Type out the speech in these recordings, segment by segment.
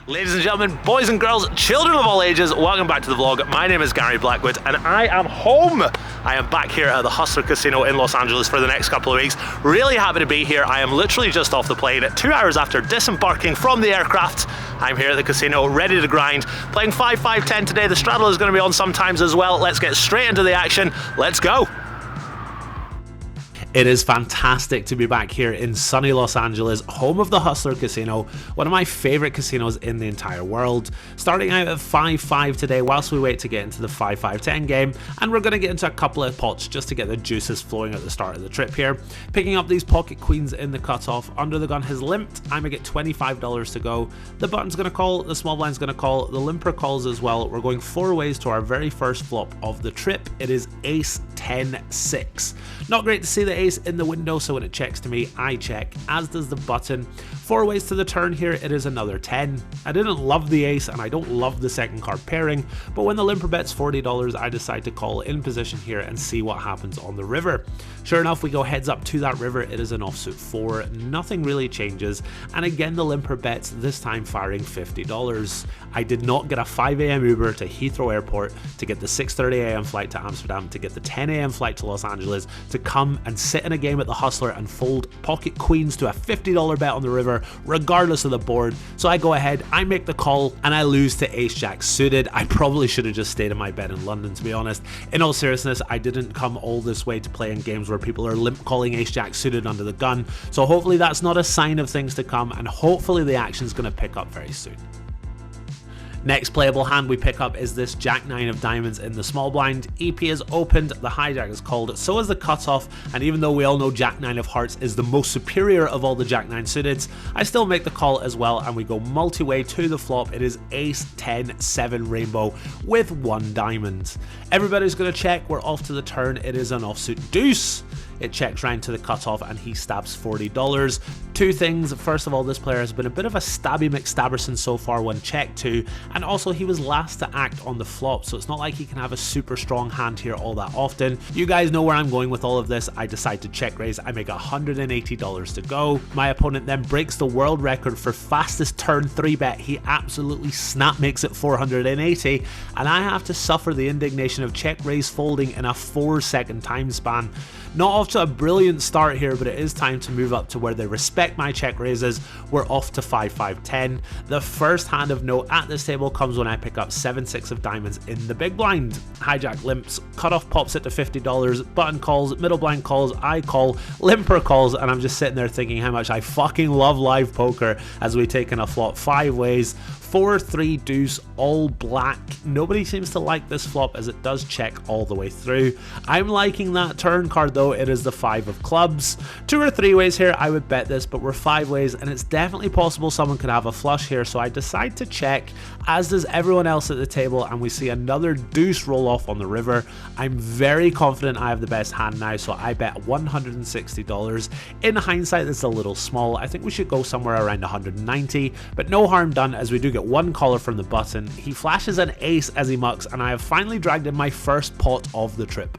Ladies and gentlemen, boys and girls, children of all ages, welcome back to the vlog. My name is Gary Blackwood and I am home. I am back here at the Hustler Casino in Los Angeles for the next couple of weeks. Really happy to be here. I am literally just off the plane 2 hours after disembarking from the aircraft. I'm here at the casino, ready to grind, playing 5-5-10 today. The straddle is going to be on sometimes as well. Let's get straight into the action. Let's go. It is fantastic to be back here in sunny Los Angeles, home of the Hustler Casino, one of my favorite casinos in the entire world. Starting out at 5-5 today whilst we wait to get into the 5-5-10 game, and we're going to get into a couple of pots just to get the juices flowing at the start of the trip here. Picking up these pocket queens in the cutoff, under the gun has limped. I'm going to get $25 to go. The button's going to call, the small blind's going to call, the limper calls as well. We're going 4 ways to our very first flop of the trip. It is ace 10-6. Not great to see the ace in the window, so when it checks to me, I check, as does the button. 4 ways to the turn here, it is another 10. I didn't love the ace and I don't love the second card pairing, but when the limper bets $40, I decide to call in position here and see what happens on the river. Sure enough, we go heads up to that river. It is an offsuit 4. Nothing really changes, and again the limper bets, this time firing $50. I did not get a 5 a.m. Uber to Heathrow Airport, to get the 6:30 a.m. flight to Amsterdam, to get the 10 a.m. flight to Los Angeles, to come and sit in a game at the Hustler and fold pocket queens to a $50 bet on the river regardless of the board. So I go ahead, I make the call, and I lose to ace jack suited. I probably should have just stayed in my bed in London, to be honest. In all seriousness, I didn't come all this way to play in games where people are limp calling ace jack suited under the gun, so hopefully that's not a sign of things to come, and hopefully the action's going to pick up very soon. Next playable hand we pick up is this Jack 9 of diamonds in the small blind. EP is opened, the hijack is called, so is the cutoff, and even though we all know Jack 9 of hearts is the most superior of all the Jack 9 suiteds, I still make the call as well, and we go multi-way to the flop. It is ace 10-7 rainbow with 1 diamond. Everybody's going to check, we're off to the turn. It is an offsuit deuce. It checks round to the cutoff and he stabs $40. 2 things. First of all, this player has been a bit of a stabby McStabberson so far when checked to, and also he was last to act on the flop, so it's not like he can have a super strong hand here all that often. You guys know where I'm going with all of this. I decide to check raise. I make $180 to go. My opponent then breaks the world record for fastest turn 3 bet. He absolutely snap makes it 480, and I have to suffer the indignation of check raise folding in a 4-second time span. Not off to a brilliant start here, but it is time to move up to where they respect my check raises. We're off to 5-5-10. The first hand of note at this table comes when I pick up 7-6 of diamonds in the big blind. Hijack limps, cutoff pops it to $50, button calls, middle blind calls, I call, limper calls, and I'm just sitting there thinking how much I fucking love live poker as we take in a flop 5 ways. 4-3 deuce, all black. Nobody seems to like this flop as it does check all the way through. I'm liking that turn card though. It is the 5 of clubs. 2 or 3 ways here I would bet this, but we're 5 ways and it's definitely possible someone could have a flush here, so I decide to check, as does everyone else at the table, and we see another deuce roll off on the river. I'm very confident I have the best hand now, so I bet $160. In hindsight, that's a little small. I think we should go somewhere around 190, but no harm done as we do get 1 caller from the button. He flashes an ace as he mucks, and I have finally dragged in my first pot of the trip.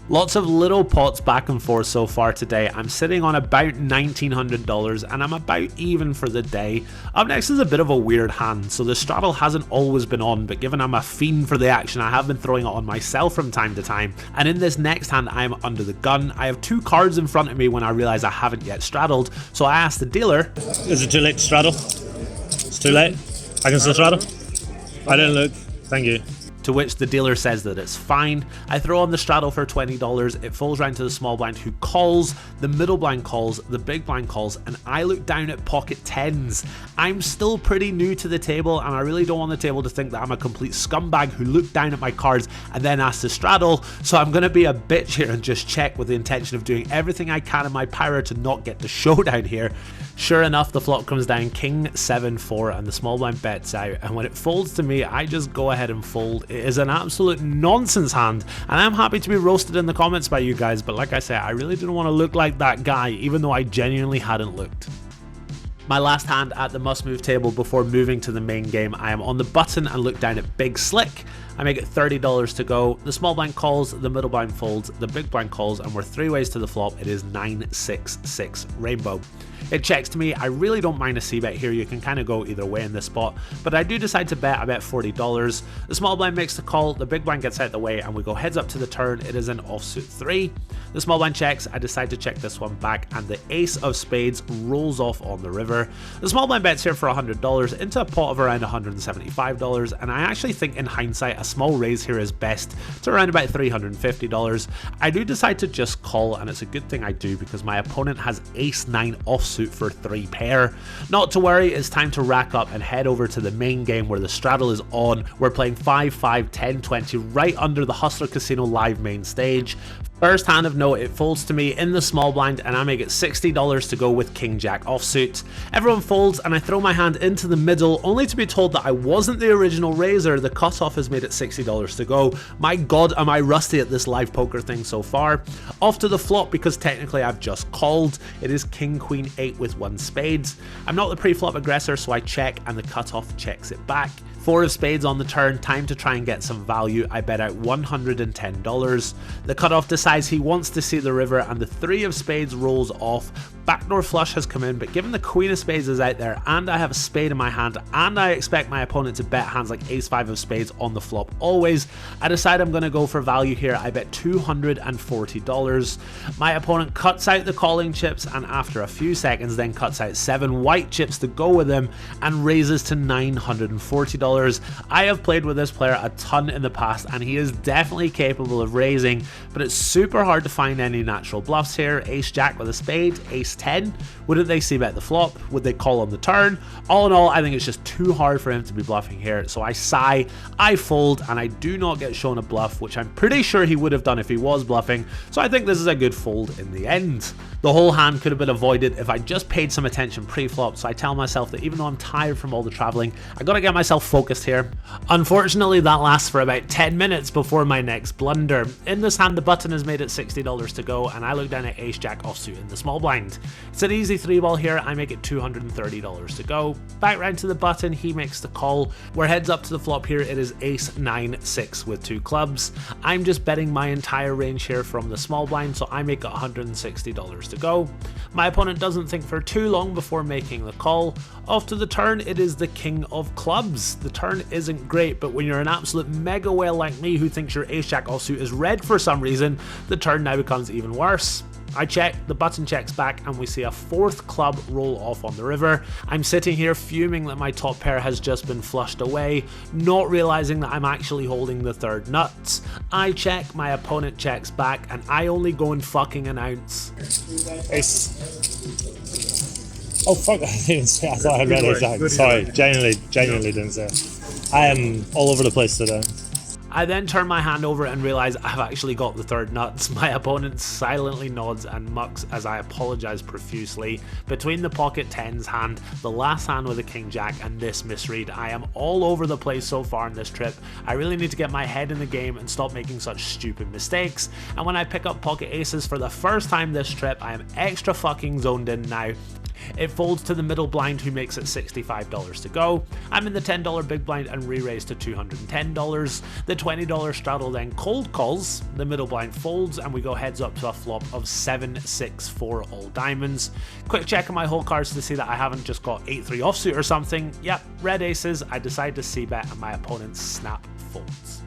Lots of little pots back and forth so far today. I'm sitting on about $1,900 and I'm about even for the day. Up next is a bit of a weird hand. So the straddle hasn't always been on, but given I'm a fiend for the action, I have been throwing it on myself from time to time. And in this next hand, I'm under the gun. I have 2 cards in front of me when I realize I haven't yet straddled. So I asked the dealer, is it too late to straddle? It's too late? I can still straddle? I didn't look. Thank you. To which the dealer says that it's fine. I throw on the straddle for $20. It falls round to the small blind who calls, the middle blind calls, the big blind calls, and I look down at pocket 10s. I'm still pretty new to the table and I really don't want the table to think that I'm a complete scumbag who looked down at my cards and then asked to straddle, so I'm going to be a bitch here and just check with the intention of doing everything I can in my power to not get the showdown here. Sure enough, the flop comes down king 7-4 and the small blind bets out, and when it folds to me, I just go ahead and fold. It is an absolute nonsense hand, and I'm happy to be roasted in the comments by you guys, but like I said, I really didn't want to look like that guy, even though I genuinely hadn't looked. My last hand at the must move table before moving to the main game, I am on the button and look down at Big Slick. I make it $30 to go. The small blind calls, the middle blind folds, the big blind calls, and we're 3 ways to the flop. It is 9-6-6 rainbow. It checks to me. I really don't mind a c-bet here. You can kind of go either way in this spot, but I do decide to bet. I bet $40. The small blind makes the call, the big blind gets out of the way, and we go heads up to the turn. It is an offsuit 3. The small blind checks. I decide to check this one back, and the ace of spades rolls off on the river. The small blind bets here for $100 into a pot of around $175, and I actually think in hindsight a small raise here is best to around about $350. I do decide to just call, and it's a good thing I do because my opponent has ace 9 offsuit for 3 pair. Not to worry, it's time to rack up and head over to the main game where the straddle is on. We're playing 5, 5, 10, 20 right under the Hustler Casino live main stage. First hand of note, it folds to me in the small blind, and I make it $60 to go with King Jack offsuit. Everyone folds, and I throw my hand into the middle, only to be told that I wasn't the original raiser. The cutoff has made it $60 to go. My god, am I rusty at this live poker thing so far. Off to the flop, because technically I've just called. It is King Queen 8 with 1 spades. I'm not the pre-flop aggressor, so I check, and the cutoff checks it back. 4 of spades on the turn, time to try and get some value. I bet out $110. The cutoff decides he wants to see the river, and the 3 of spades rolls off. Backdoor flush has come in, but given the queen of spades is out there and I have a spade in my hand, and I expect my opponent to bet hands like ace 5 of spades on the flop always, I decide I'm going to go for value here. I bet $240. My opponent cuts out the calling chips, and after a few seconds then cuts out 7 white chips to go with him and raises to $940. I have played with this player a ton in the past, and he is definitely capable of raising, but it's super hard to find any natural bluffs here. Ace Jack with a spade, ace 10. Wouldn't they see bet the flop? Would they call on the turn? All in all, I think it's just too hard for him to be bluffing here, so I sigh, I fold, and I do not get shown a bluff, which I'm pretty sure he would have done if he was bluffing, so I think this is a good fold in the end. The whole hand could have been avoided if I just paid some attention pre-flop, so I tell myself that even though I'm tired from all the traveling, I gotta get myself focused here. Unfortunately, that lasts for about 10 minutes before my next blunder. In this hand, the button has made it $60 to go, and I look down at ace jack offsuit in the small blind. It's an easy 3-ball here. I make it $230 to go. Back round to the button, he makes the call. We're heads up to the flop here. It is ace 9 6 with 2 clubs. I'm just betting my entire range here from the small blind, so I make it $160 to go. My opponent doesn't think for too long before making the call. Off to the turn, it is the king of clubs. The turn isn't great, but when you're an absolute mega whale like me who thinks your ace jack offsuit is red for some reason, the turn now becomes even worse. I check, the button checks back, and we see a 4th club roll off on the river. I'm sitting here fuming that my top pair has just been flushed away, not realizing that I'm actually holding the 3rd nuts. I check, my opponent checks back, and I only go and fucking announce. Ace. Oh fuck, I didn't say, I thought I read ace jack. Sorry, genuinely didn't say it. I am all over the place today. I then turn my hand over and realize I've actually got the 3rd nuts. My opponent silently nods and mucks as I apologize profusely. Between the pocket 10s hand, the last hand with a king jack, and this misread, I am all over the place so far in this trip. I really need to get my head in the game and stop making such stupid mistakes. And when I pick up pocket aces for the first time this trip, I am extra fucking zoned in now. It folds to the middle blind, who makes it $65 to go. I'm in the $10 big blind and re-raise to $210. The $20 straddle then cold calls, the middle blind folds, and we go heads up to a flop of 7 6 4 all diamonds. Quick check on my whole cards to see that I haven't just got 8-3 offsuit or something. Yep, red aces. I decide to c-bet, and my opponent's snap folds.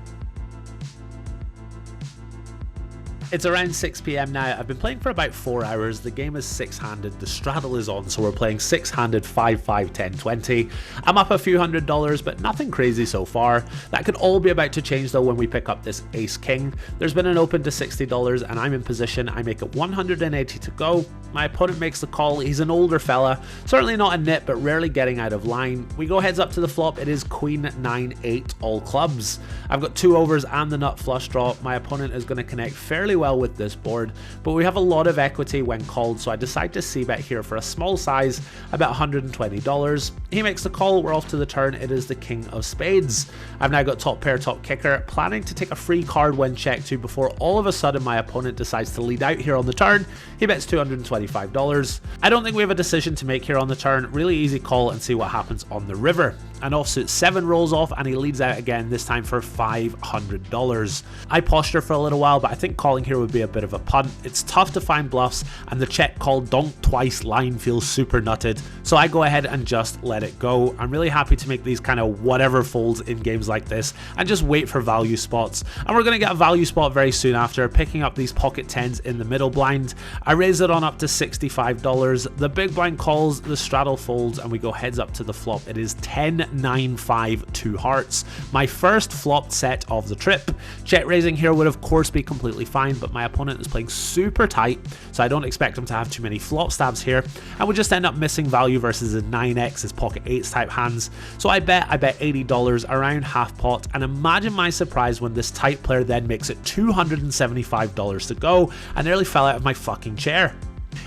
It's around 6 PM now. I've been playing for about 4 hours. The game is 6-handed. The straddle is on, so we're playing 6-handed 5, 5, 10, 20. I'm up a few $100s, but nothing crazy so far. That could all be about to change though when we pick up this ace king. There's been an open to $60 and I'm in position. I make it $180 to go. My opponent makes the call. He's an older fella, certainly not a nit, but rarely getting out of line. We go heads up to the flop. It is queen 9 8 all clubs. I've got 2 overs and the nut flush draw. My opponent is going to connect fairly well with this board, but we have a lot of equity when called, so I decide to c-bet here for a small size, about $120. He makes the call. We're off to the turn. It is the king of spades. I've now got top pair, top kicker, planning to take a free card when checked to before all of a sudden my opponent decides to lead out here on the turn. He bets $225. I don't think we have a decision to make here on the turn. Really easy call and see what happens on the river. An offsuit 7 rolls off and he leads out again, this time for $500. I posture for a little while, but I think calling here would be a bit of a punt. It's tough to find bluffs and the check call donk twice line feels super nutted, so I go ahead and just let it go. I'm really happy to make these kind of whatever folds in games like this and just wait for value spots, and we're going to get a value spot very soon after, picking up these pocket 10s in the middle blind. I raise it on up to $65. The big blind calls, the straddle folds, and we go heads up to the flop. It is 10-9-5 2 hearts, my first flopped set of the trip. Check raising here would of course be completely fine, but my opponent is playing super tight, so I don't expect him to have too many flop stabs here, and we just end up missing value versus his 9x, his pocket 8s type hands. So I bet $80 around half pot, and imagine my surprise when this tight player then makes it $275 to go. I nearly fell out of my fucking chair.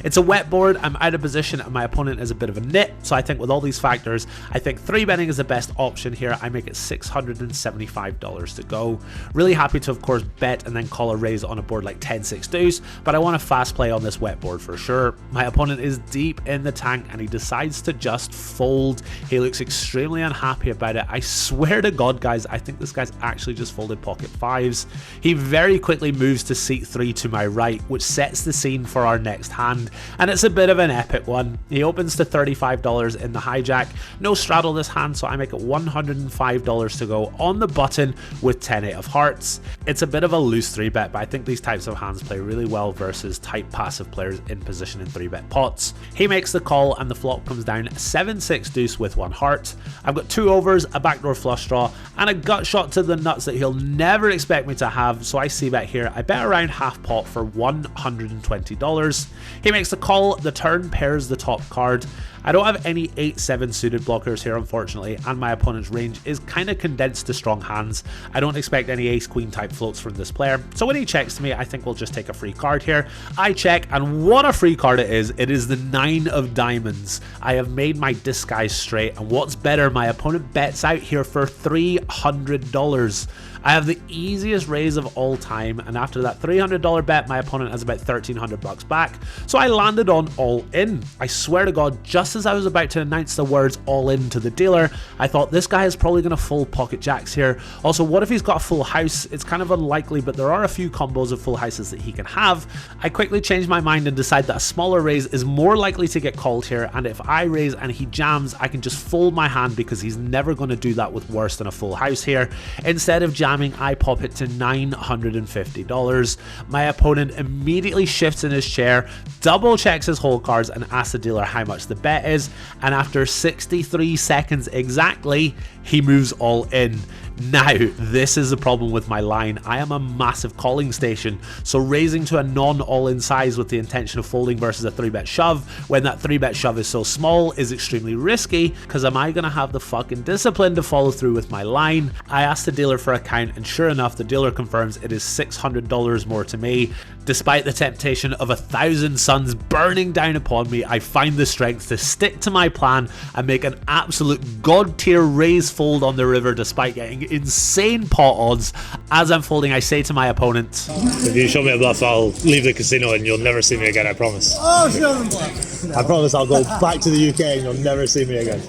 It's a wet board, I'm out of position, and my opponent is a bit of a nit, so I think with all these factors, I think 3-betting is the best option here. I make it $675 to go. Really happy to of course bet and then call a raise on a board like 10-6 deuce, but I want a fast play on this wet board for sure. My opponent is deep in the tank and he decides to just fold. He looks extremely unhappy about it. I swear to God, guys, I think this guy's actually just folded pocket 5s. He very quickly moves to seat 3 to my right, which sets the scene for our next hand. And it's a bit of an epic one. He opens to $35 in the hijack. No straddle this hand, so I make it $105 to go on the button with 10-8 of hearts. It's a bit of a loose 3-bet, but I think these types of hands play really well versus tight passive players in position in 3-bet pots. He makes the call and the flop comes down 7-6 deuce with 1 heart. I've got 2 overs, a backdoor flush draw, and a gut shot to the nuts that he'll never expect me to have, so I c-bet here. I bet around half pot for $120. He makes the call, the turn pairs the top card. I don't have any 8-7 suited blockers here unfortunately, and my opponent's range is kind of condensed to strong hands. I don't expect any ace-queen type floats from this player, so when he checks to me, I think we'll just take a free card here. I check, and what a free card it is. It is the 9 of diamonds. I have made my disguise straight, and what's better, my opponent bets out here for $300. I have the easiest raise of all time, and after that $300 bet, my opponent has about $1,300 back, so I landed on all in. I swear to God, just as I was about to announce the words all in to the dealer, I thought this guy is probably going to fold pocket jacks here. Also, what if he's got a full house? It's kind of unlikely, but there are a few combos of full houses that he can have. I quickly changed my mind and decide that a smaller raise is more likely to get called here, and if I raise and he jams, I can just fold my hand because he's never going to do that with worse than a full house here. Instead of jamming, I pop it to $950. My opponent immediately shifts in his chair, double checks his hole cards, and asks the dealer how much the bet is, and after 63 seconds exactly, he moves all in. Now, this is the problem with my line. I am a massive calling station, so raising to a non-all-in size with the intention of folding versus a 3-bet shove when that 3-bet shove is so small is extremely risky, because am I going to have the fucking discipline to follow through with my line? I asked the dealer for a count, and sure enough, the dealer confirms it is $600 more to me. Despite the temptation of 1,000 suns burning down upon me, I find the strength to stick to my plan and make an absolute god-tier raise fold on the river despite getting insane pot odds. As I'm folding, I say to my opponent, if you show me a bluff, I'll leave the casino and you'll never see me again, I promise. Oh, show them bluff. I promise I'll go back to the UK and you'll never see me again.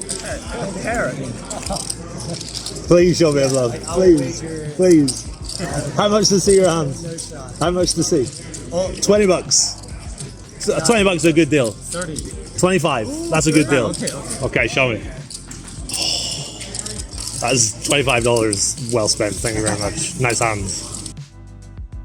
Please show me a bluff. Please. Please. How much to see your hand? How much to see? $20. $20 is a good deal. 30. 25. That's a good deal. Okay, show me. That's $25 well spent. Thank you very much. Nice hands.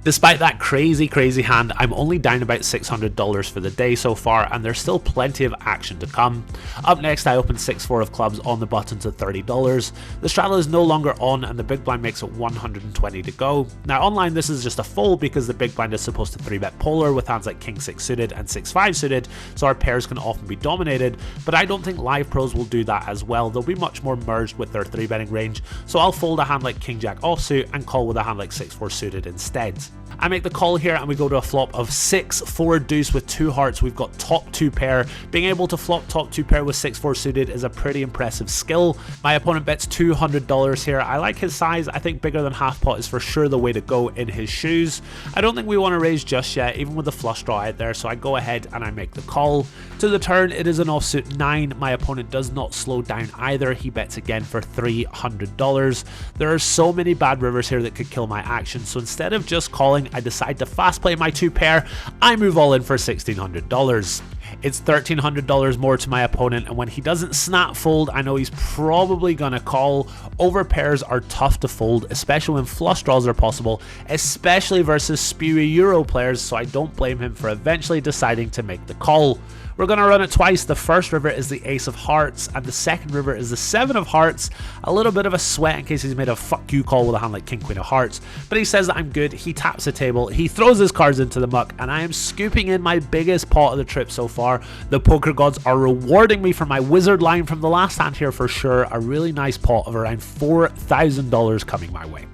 Despite that crazy hand, I'm only down about $600 for the day so far, and there's still plenty of action to come. Up next, I open 6-4 of clubs on the button to $30. The straddle is no longer on, and the big blind makes it $120 to go. Now online, this is just a fold because the big blind is supposed to 3-bet polar with hands like king-6 suited and 6-5 suited, so our pairs can often be dominated, but I don't think live pros will do that as well. They'll be much more merged with their 3-betting range, so I'll fold a hand like king-jack offsuit and call with a hand like 6-4 suited instead. I make the call here and we go to a flop of 6-4 deuce with 2 hearts. We've got top 2 pair. Being able to flop top 2 pair with 6-4 suited is a pretty impressive skill. My opponent bets $200 here. I like his size. I think bigger than half pot is for sure the way to go in his shoes. I don't think we want to raise just yet, even with the flush draw out there, so I go ahead and I make the call. To the turn, it is an offsuit 9. My opponent does not slow down either. He bets again for $300. There are so many bad rivers here that could kill my action, so instead of just calling, I decide to fast play my 2 pair. I move all in for $1,600. It's $1,300 more to my opponent, and when he doesn't snap fold, I know he's probably gonna call. Over pairs are tough to fold, especially when flush draws are possible, especially versus spewy Euro players, so I don't blame him for eventually deciding to make the call. We're going to run it twice. The first river is the ace of hearts, and the second river is the 7 of hearts. A little bit of a sweat in case he's made a fuck you call with a hand like king queen of hearts, but he says that I'm good. He taps the table, he throws his cards into the muck, and I am scooping in my biggest pot of the trip so far. The poker gods are rewarding me for my wizard line from the last hand here for sure. A really nice pot of around $4,000 coming my way.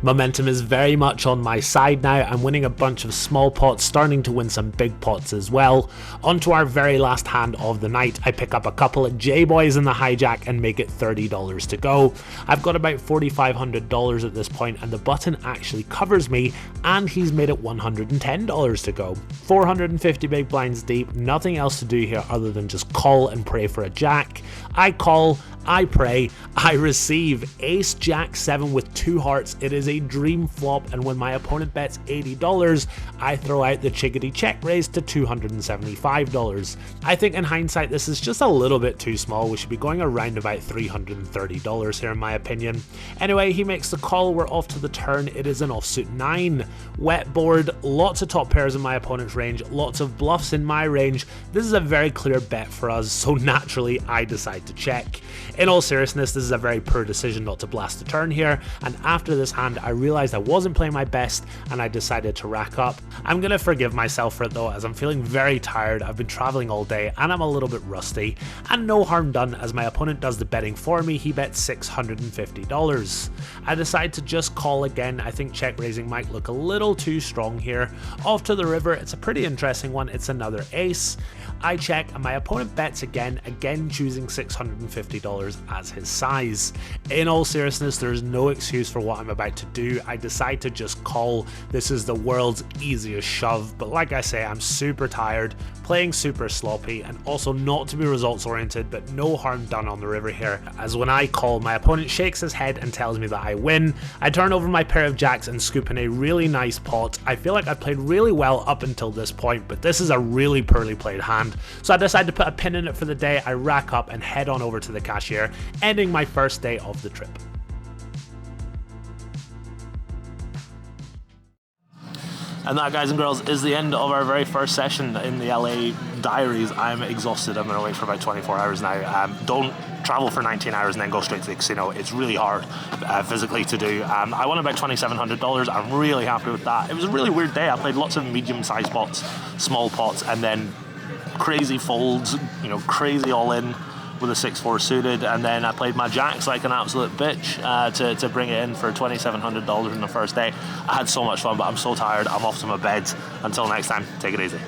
Momentum is very much on my side now. I'm winning a bunch of small pots, starting to win some big pots as well. On to our very last hand of the night. I pick up a couple of J-boys in the hijack and make it $30 to go. I've got about $4,500 at this point, and the button actually covers me, and he's made it $110 to go. 450 big blinds deep, nothing else to do here other than just call and pray for a jack. I call, I pray, I receive ace jack 7 with 2 hearts. It is a dream flop, and when my opponent bets $80, I throw out the chickadee check raise to $275. I think in hindsight this is just a little bit too small. We should be going around about $330 here in my opinion. Anyway, he makes the call. We're off to the turn. It is an offsuit 9. Wet board, lots of top pairs in my opponent's range, lots of bluffs in my range. This is a very clear bet for us, so naturally I decide to check. In all seriousness, this is a very poor decision not to blast the turn here, and after this hand I realized I wasn't playing my best and I decided to rack up. I'm gonna forgive myself for it though, as I'm feeling very tired. I've been traveling all day and I'm a little bit rusty, and no harm done as my opponent does the betting for me. He bets $650. I decide to just call again. I think check raising might look a little too strong here. Off to the river, it's a pretty interesting one. It's another ace. I check and my opponent bets again choosing $650 as his size. In all seriousness, there's no excuse for what I'm about to do. I decide to just call. This is the world's easiest shove, but like I say, I'm super tired, playing super sloppy, and also not to be results oriented, but no harm done on the river here, as when I call, my opponent shakes his head and tells me that I win. I turn over my pair of jacks and scoop in a really nice pot. I feel like I've played really well up until this point, but this is a really poorly played hand, so I decide to put a pin in it for the day. I rack up and head on over to the cashier, ending my first day of the trip. And that, guys and girls, is the end of our very first session in the LA diaries. I'm exhausted. I'm going to wait for about 24 hours now. Don't travel for 19 hours and then go straight to the casino. It's really hard physically to do. I won about $2,700. I'm really happy with that. It was a really weird day. I played lots of medium-sized pots, small pots, and then crazy folds, crazy all-in with a 6-4 suited, and then I played my jacks like an absolute bitch to bring it in for $2,700 in the first day. I had so much fun, but I'm so tired. I'm off to my bed. Until next time, take it easy.